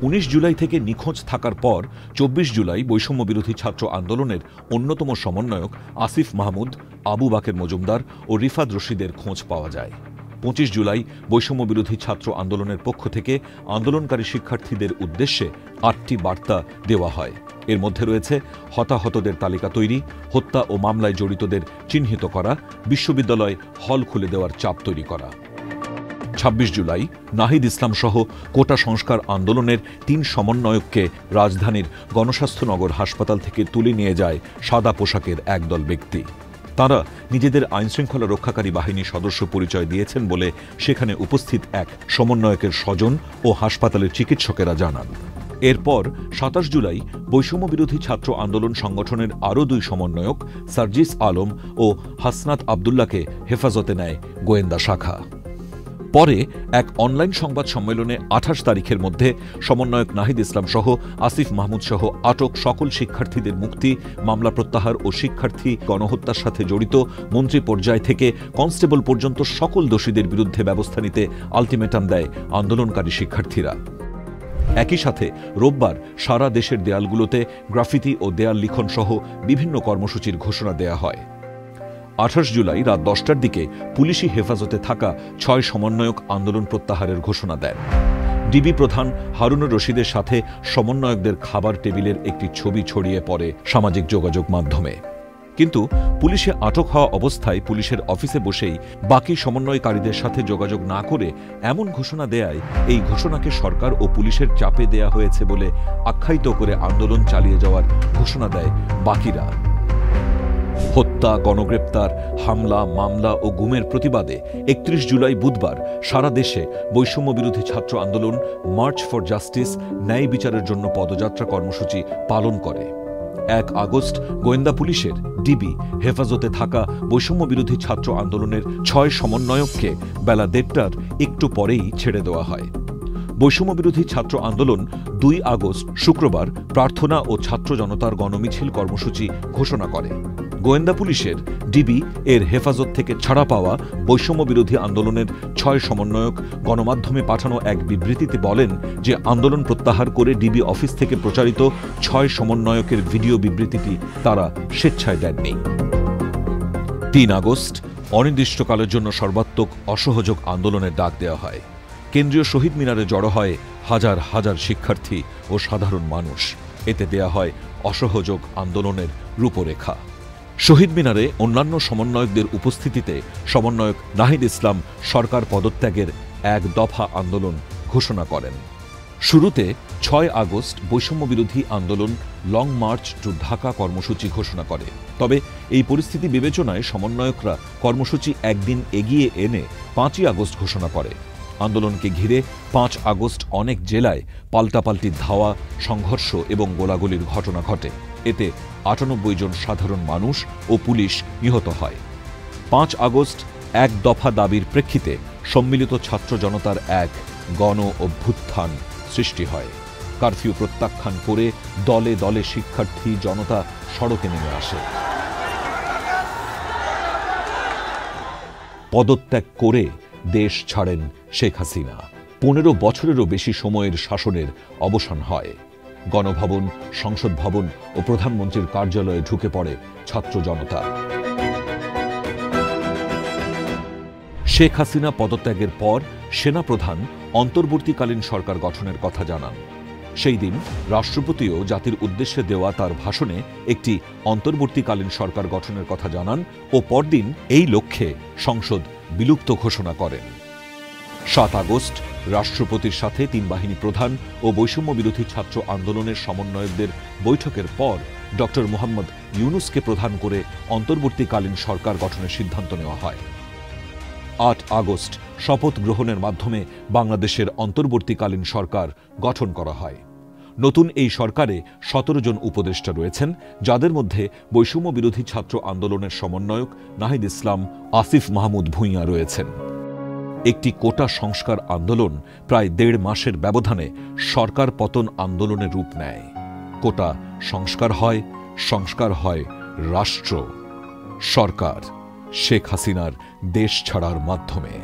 19 জুলাই থেকে নিখোঁজ থাকার পর 24 জুলাই বৈষম্য বিরোধী ছাত্র আন্দোলনের অন্যতম সমন্বয়ক আসিফ মাহমুদ, আবু বাকের মজুমদার ও রিফাত রশিদের খোঁজ পাওয়া যায়। 25 জুলাই বৈষম্য বিরোধী ছাত্র আন্দোলনের পক্ষ থেকে আন্দোলনকারী শিক্ষার্থীদের উদ্দেশ্যে 8টি বার্তা দেওয়া হয়। এর মধ্যে রয়েছে হতাহতদের তালিকা তৈরি, হত্যা ও মামলায় জড়িতদের চিহ্নিত করা, বিশ্ববিদ্যালয় হল খুলে দেওয়ার চাপ তৈরি করা। 26 জুলাই নাহিদ ইসলাম সহ কোটা সংস্কার আন্দোলনের 3 সমন্বয়ককে রাজধানীর গণস্বাস্থ্যনগর হাসপাতাল থেকে তুলে নিয়ে যায় সাদা পোশাকের একদল ব্যক্তি। তারা নিজেদের আইনশৃঙ্খলা রক্ষাকারী বাহিনীর সদস্য পরিচয় দিয়েছেন বলে সেখানে উপস্থিত এক সমন্বয়কের স্বজন ও হাসপাতালের চিকিৎসকেরা জানান। এরপর 27 জুলাই বৈষম্য বিরোধী ছাত্র আন্দোলন সংগঠনের আরও 2 সমন্বয়ক সার্জিস আলম ও হাসনাত আবদুল্লাহকে হেফাজতে নেয় গোয়েন্দা শাখা। পরে এক অনলাইন সংবাদ সম্মেলনে 28 তারিখের মধ্যে সমন্বয়ক নাহিদ ইসলাম সহ আসিফ মাহমুদ সহ আটক সকল শিক্ষার্থীদের মুক্তি, মামলা প্রত্যাহার ও শিক্ষার্থী গণহত্যার সাথে জড়িত মন্ত্রী পর্যায় থেকে কনস্টেবল পর্যন্ত সকল দোষীদের বিরুদ্ধে ব্যবস্থা নিতে আলটিমেটাম দেয় আন্দোলনকারী শিক্ষার্থীরা। একই সাথে রোববার সারা দেশের দেয়ালগুলোতে গ্রাফিতি ও দেয়াল লিখন সহ বিভিন্ন কর্মসূচির ঘোষণা দেয়া হয়। 28 জুলাই রাত 10টার দিকে পুলিশি হেফাজতে থাকা 6 সমন্বয়ক আন্দোলন প্রত্যাহারের ঘোষণা দেন। ডিবি প্রধান হারুনুর রশিদের সাথে সমন্বয়কদের খাবার টেবিলের একটি ছবি ছড়িয়ে পড়ে সামাজিক যোগাযোগ মাধ্যমে। কিন্তু পুলিশে আটক হওয়া অবস্থায় পুলিশের অফিসে বসেই বাকি সমন্বয়কারীদের সাথে যোগাযোগ না করে এমন ঘোষণা দেয়ায় এই ঘোষণাকে সরকার ও পুলিশের চাপে দেয়া হয়েছে বলে আখ্যায়িত করে আন্দোলন চালিয়ে যাওয়ার ঘোষণা দেয় বাকিরা। হত্যা, গণগ্রেপ্তার, হামলা, মামলা ও গুমের প্রতিবাদে 31 জুলাই বুধবার সারা দেশে বৈষম্য বিরোধী ছাত্র আন্দোলন মার্চ ফর জাস্টিস, ন্যায় বিচারের জন্য পদযাত্রা কর্মসূচি পালন করে। 1 আগস্ট গোয়েন্দা পুলিশের ডিবি হেফাজতে থাকা বৈষম্য বিরোধী ছাত্র আন্দোলনের 6 সমন্বয়ককে বেলা 1:30টার একটু পরেই ছেড়ে দেওয়া হয়। বৈষম্য বিরোধী ছাত্র আন্দোলন 2 আগস্ট শুক্রবার প্রার্থনা ও ছাত্র জনতার গণমিছিল কর্মসূচি ঘোষণা করে। গোয়েন্দা পুলিশের ডিবি এর হেফাজত থেকে ছাড়া পাওয়া বৈষম্য বিরোধী আন্দোলনের 6 সমন্বয়ক গণমাধ্যমে পাঠানো এক বিবৃতিতে বলেন যে আন্দোলন প্রত্যাহার করে ডিবি অফিস থেকে প্রচারিত 6 সমন্বয়কের ভিডিও বিবৃতিটি তারা স্বেচ্ছায় দেননি। 3 আগস্ট অনির্দিষ্টকালের জন্য সর্বাত্মক অসহযোগ আন্দোলনের ডাক দেওয়া হয়। কেন্দ্রীয় শহীদ মিনারে জড়ো হয় হাজার হাজার শিক্ষার্থী ও সাধারণ মানুষ। এতে দেয়া হয় অসহযোগ আন্দোলনের রূপরেখা। শহীদ মিনারে অন্যান্য সমন্বয়কদের উপস্থিতিতে সমন্বয়ক নাহিদ ইসলাম সরকার পদত্যাগের 1 দফা আন্দোলন ঘোষণা করেন। শুরুতে 6 আগস্ট বৈষম্য বিরোধী আন্দোলন লং মার্চ টু ঢাকা কর্মসূচি ঘোষণা করে। তবে এই পরিস্থিতি বিবেচনায় সমন্বয়করা কর্মসূচি একদিন এগিয়ে এনে 5ই আগস্ট ঘোষণা করে। আন্দোলনকে ঘিরে 5 আগস্ট অনেক জেলায় পাল্টাপাল্টি ধাওয়া, সংঘর্ষ এবং গোলাগুলির ঘটনা ঘটে। এতে 98 জন সাধারণ মানুষ ও পুলিশ নিহত হয়। 5 আগস্ট 1 দফা দাবির প্রেক্ষিতে সম্মিলিত ছাত্র জনতার এক গণ অভ্যুত্থান সৃষ্টি হয়। কারফিউ প্রত্যাখ্যান করে দলে দলে শিক্ষার্থী জনতা সড়কে নেমে আসে। পদত্যাগ করে দেশ ছাড়েন শেখ হাসিনা। 15 বছরেরও বেশি সময়ের শাসনের অবসান হয়। গণভবন, সংসদ ভবন ও প্রধানমন্ত্রীর কার্যালয়ে ঢুকে পড়ে ছাত্র জনতা। শেখ হাসিনা পদত্যাগের পর সেনাপ্রধান অন্তর্বর্তীকালীন সরকার গঠনের কথা জানান। সেই দিন রাষ্ট্রপতিও জাতির উদ্দেশ্যে দেওয়া তার ভাষণে একটি অন্তর্বর্তীকালীন সরকার গঠনের কথা জানান ও পরদিন এই লক্ষ্যে সংসদ বিলুপ্ত ঘোষণা করেন। 7 আগস্ট রাষ্ট্রপতির সাথে 3 বাহিনী প্রধান ও বৈষম্য বিরোধী ছাত্র আন্দোলনের সমন্বয়কদের বৈঠকের পর ডক্টর মোহাম্মদ ইউনুসকে প্রধান করে অন্তর্বর্তীকালীন সরকার গঠনের সিদ্ধান্ত নেওয়া হয়। 8 আগস্ট শপথ গ্রহণের মাধ্যমে বাংলাদেশের অন্তর্বর্তীকালীন সরকার গঠন করা হয়। নতুন এই সরকারে 17 জন উপদেষ্টা রয়েছেন, যাদের মধ্যে বৈষম্য বিরোধী ছাত্র আন্দোলনের সমন্বয়ক নাহিদ ইসলাম, আসিফ মাহমুদ ভূঁইয়া রয়েছেন। একটি কোটা সংস্কার আন্দোলন প্রায় 1.5 মাসের ব্যবধানে সরকার পতন আন্দোলনের রূপ নেয়। কোটা সংস্কার হয় রাষ্ট্র, সরকার শেখ হাসিনার দেশ ছাড়ার মাধ্যমে।